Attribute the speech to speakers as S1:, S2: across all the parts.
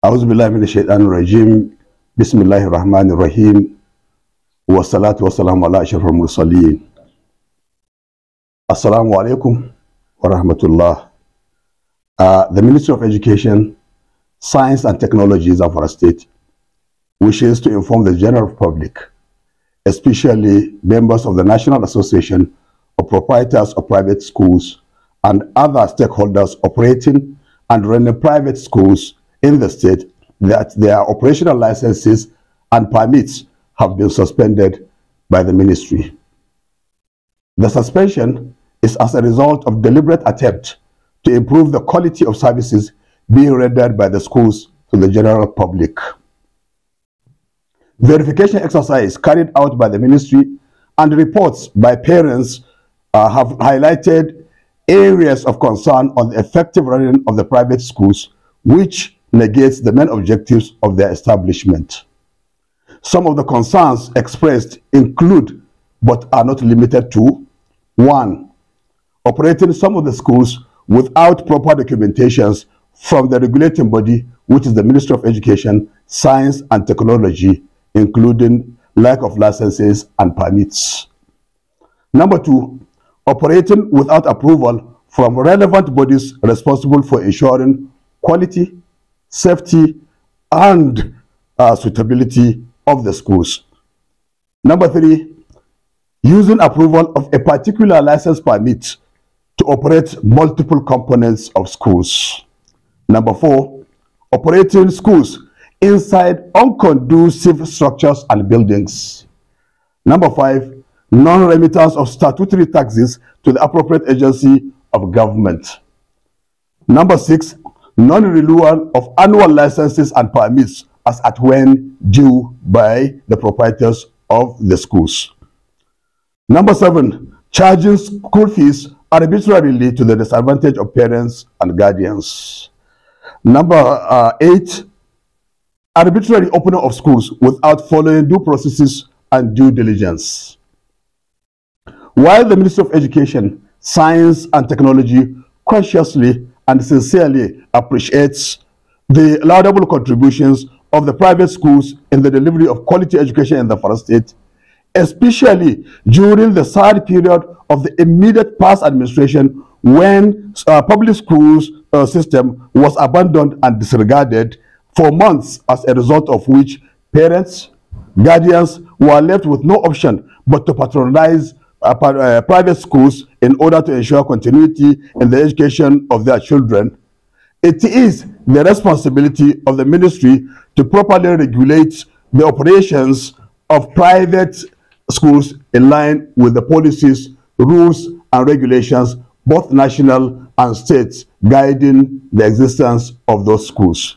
S1: أعوذ بالله من الشيطان الرجيم بسم الله الرحمن الرحيم والصلاة والسلام على أشرف المرسلين. Assalamu alaikum wa rahmatullah. The Ministry of Education, Science and Technology, Zamfara State, wishes to inform the general public, especially members of the National Association of Proprietors of Private Schools and other stakeholders operating and running private schools in the state, that their operational licenses and permits have been suspended by the ministry. The suspension is as a result of deliberate attempt to improve the quality of services being rendered by the schools to the general public. Verification exercise carried out by the ministry and reports by parents have highlighted areas of concern on the effective running of the private schools, which negates the main objectives of their establishment. Some of the concerns expressed include, but are not limited to: 1. Operating some of the schools without proper documentations from the regulating body, which is the Ministry of Education, Science and Technology, including lack of licenses and permits. Number 2, operating without approval from relevant bodies responsible for ensuring quality, safety, and suitability of the schools. Number 3, using approval of a particular license permit to operate multiple components of schools. Number 4, operating schools inside unconducive structures and buildings. Number 5, non-remittance of statutory taxes to the appropriate agency of government. Number 6, non-renewal of annual licenses and permits as at when due by the proprietors of the schools. Number 7, charging school fees arbitrarily to the disadvantage of parents and guardians. Number 8, arbitrary opening of schools without following due processes and due diligence. While the Ministry of Education, Science and Technology consciously and sincerely appreciates the laudable contributions of the private schools in the delivery of quality education in the Zamfara State, especially during the sad period of the immediate past administration, when public schools system was abandoned and disregarded for months, as a result of which parents, guardians were left with no option but to patronize private schools in order to ensure continuity in the education of their children. It is the responsibility of the ministry to properly regulate the operations of private schools in line with the policies, rules, and regulations, both national and state, guiding the existence of those schools.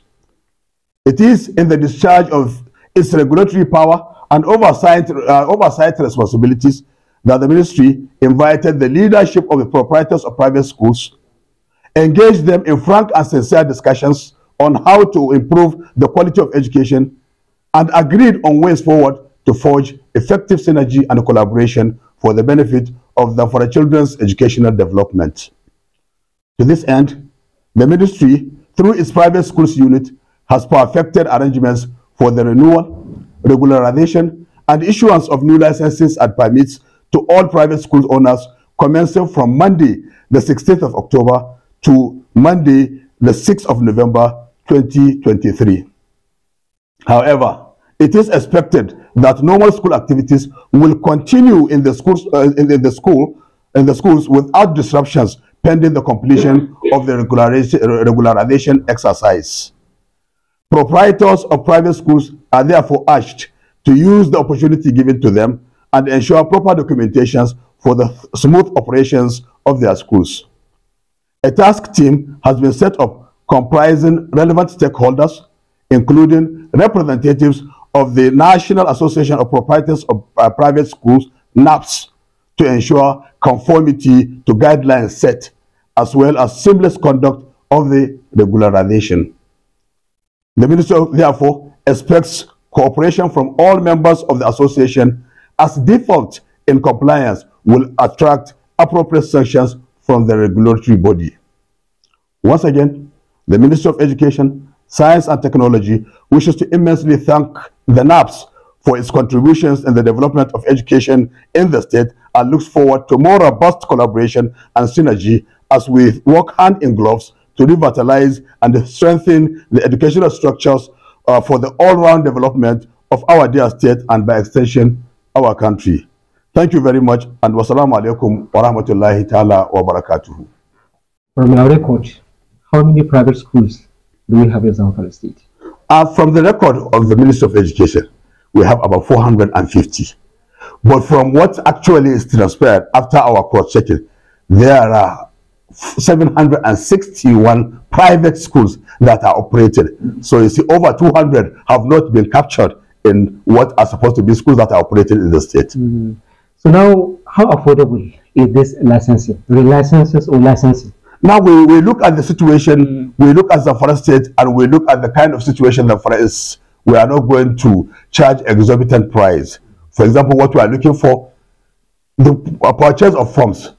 S1: It is in the discharge of its regulatory power and oversight responsibilities that the ministry invited the leadership of the proprietors of private schools, engaged them in frank and sincere discussions on how to improve the quality of education, and agreed on ways forward to forge effective synergy and collaboration for the benefit of the children's educational development. To this end, the ministry, through its private schools unit, has perfected arrangements for the renewal, regularization, and issuance of new licenses and permits to all private school owners, commencing from Monday, the 16th of October to Monday, the 6th of November, 2023. However, it is expected that normal school activities will continue in the schools without disruptions, pending the completion of the regularization exercise. Proprietors of private schools are therefore urged to use the opportunity given to them and ensure proper documentations for the smooth operations of their schools. A task team has been set up comprising relevant stakeholders, including representatives of the National Association of Proprietors of Private Schools, NAPS, to ensure conformity to guidelines set, as well as seamless conduct of the regularization. The ministry therefore expects cooperation from all members of the association, as default in compliance will attract appropriate sanctions from the regulatory body. Once again, the Ministry of Education, Science and Technology wishes to immensely thank the NAPS for its contributions in the development of education in the state and looks forward to more robust collaboration and synergy as we work hand in gloves to revitalize and strengthen the educational structures for the all-round development of our dear state and by extension, our country. Thank you very much, and wassalamu alaikum wa rahmatullahi ta'ala wa barakatuhu.
S2: From our record, how many private schools do we have in Zamfara State?
S1: From the record of the Ministry of Education, we have about 450. But from what actually is transpired after our cross-checking, there are 761 private schools that are operated. So you see, over 200 have not been captured in what are supposed to be schools that are operated in the state.
S2: Mm-hmm. So now, how affordable is this licensing, relicenses or licensing?
S1: Now we look at the situation, we look at Zamfara State, and we look at the kind of situation Zamfara is. We are not going to charge exorbitant price. For example, what we are looking for, the purchase of forms,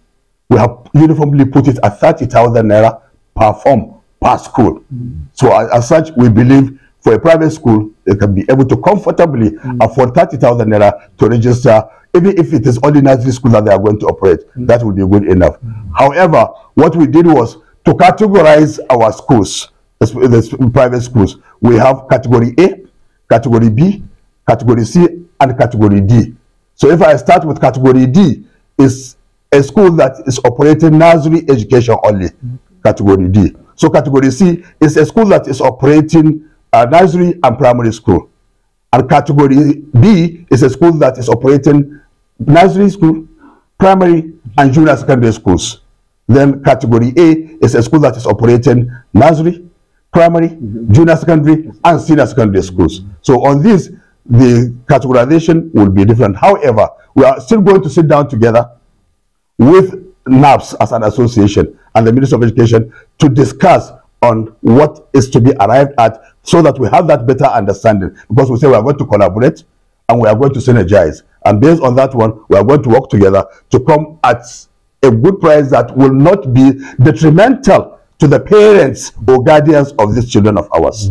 S1: we have uniformly put it at 30,000 naira per form per school. So as such, we believe for a private school, they can be able to comfortably afford 30,000 naira to register, even if it is only nursery school that they are going to operate. That will be good enough. However, what we did was to categorize our schools, the private schools. We have category A, category B, category C, and category D. So if I start with category D, is a school that is operating nursery education only, category D. So category C is a school that is operating nursery and primary school. And category B is a school that is operating nursery school, primary, and junior secondary schools. Then category A is a school that is operating nursery, primary, junior secondary, and senior secondary schools. So on this, the categorization will be different. However, we are still going to sit down together with NAPS as an association and the Ministry of Education to discuss on what is to be arrived at so that we have that better understanding. Because we say we are going to collaborate and we are going to synergize. And based on that one, we are going to work together to come at a good price that will not be detrimental to the parents or guardians of these children of ours.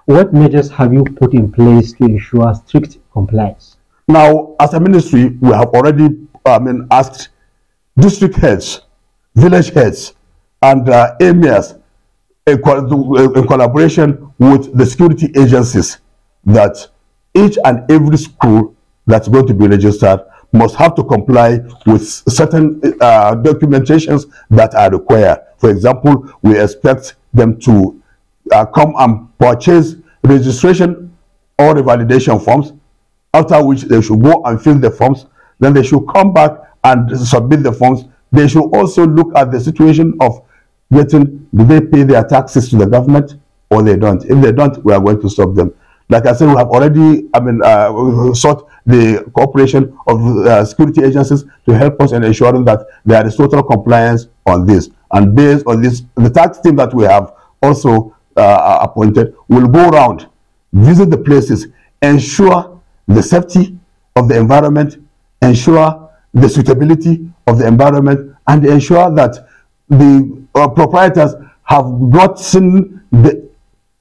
S2: What measures have you put in place to ensure strict compliance?
S1: Now, as a ministry, we have already asked district heads, village heads, and emirs in collaboration with the security agencies that each and every school that's going to be registered must have to comply with certain documentations that are required. For example, we expect them to come and purchase registration or revalidation forms, after which they should go and fill the forms. Then they should come back and submit the forms. They should also look at the situation of getting, do they pay their taxes to the government or they don't? If they don't, we are going to stop them. Like I said, we have already sought the cooperation of security agencies to help us in ensuring that there is total compliance on this. And based on this, the tax team that we have also appointed will go around, visit the places, ensure the safety of the environment, ensure the suitability of the environment, and ensure that the proprietors have gotten the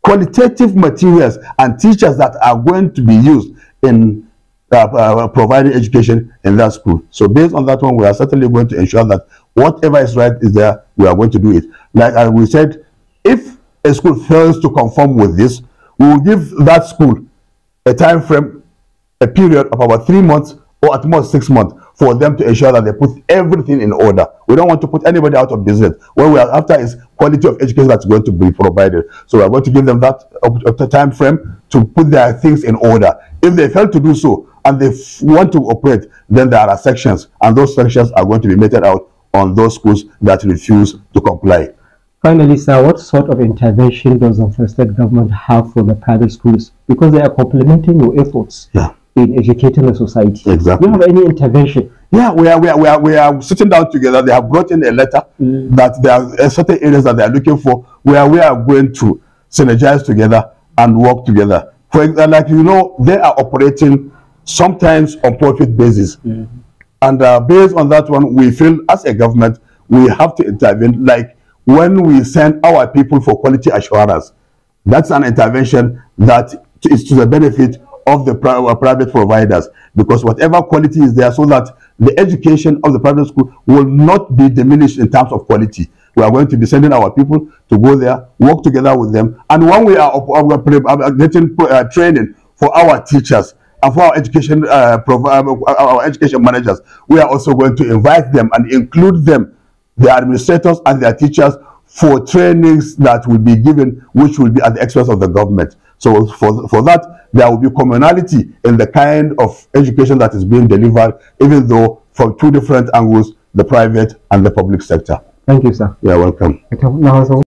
S1: qualitative materials and teachers that are going to be used in providing education in that school. So based on that one, we are certainly going to ensure that whatever is right is there, we are going to do it. Like we said, if a school fails to conform with this, we will give that school a time frame, a period of about 3 months or at most 6 months for them to ensure that they put everything in order. We don't want to put anybody out of business. What we are after is quality of education that's going to be provided. So we are going to give them that time frame to put their things in order. If they fail to do so and they want to operate, then there are sections, and those sections are going to be meted out on those schools that refuse to comply.
S2: Finally, sir, what sort of intervention does the state government have for the private schools? Because they are complementing your efforts in educating the society.
S1: Exactly.
S2: Do you have any intervention?
S1: Yeah, we are sitting down together. They have brought in a letter that there are certain areas that they are looking for where we are going to synergize together and work together. For example, like you know, they are operating sometimes on profit basis. And based on that one, we feel as a government, we have to intervene. Like when we send our people for quality assurance, That's an intervention that is to the benefit of the private providers, because whatever quality is there, so that the education of the private school will not be diminished in terms of quality. We are going to be sending our people to go there, work together with them, and when we are getting training for our teachers and for our education our education managers, we are also going to invite them and include them, the administrators and their teachers, for trainings that will be given, which will be at the expense of the government. So for that, there will be commonality in the kind of education that is being delivered, even though from two different angles, the private and the public sector.
S2: Thank you, sir.
S1: You're welcome.
S2: Now,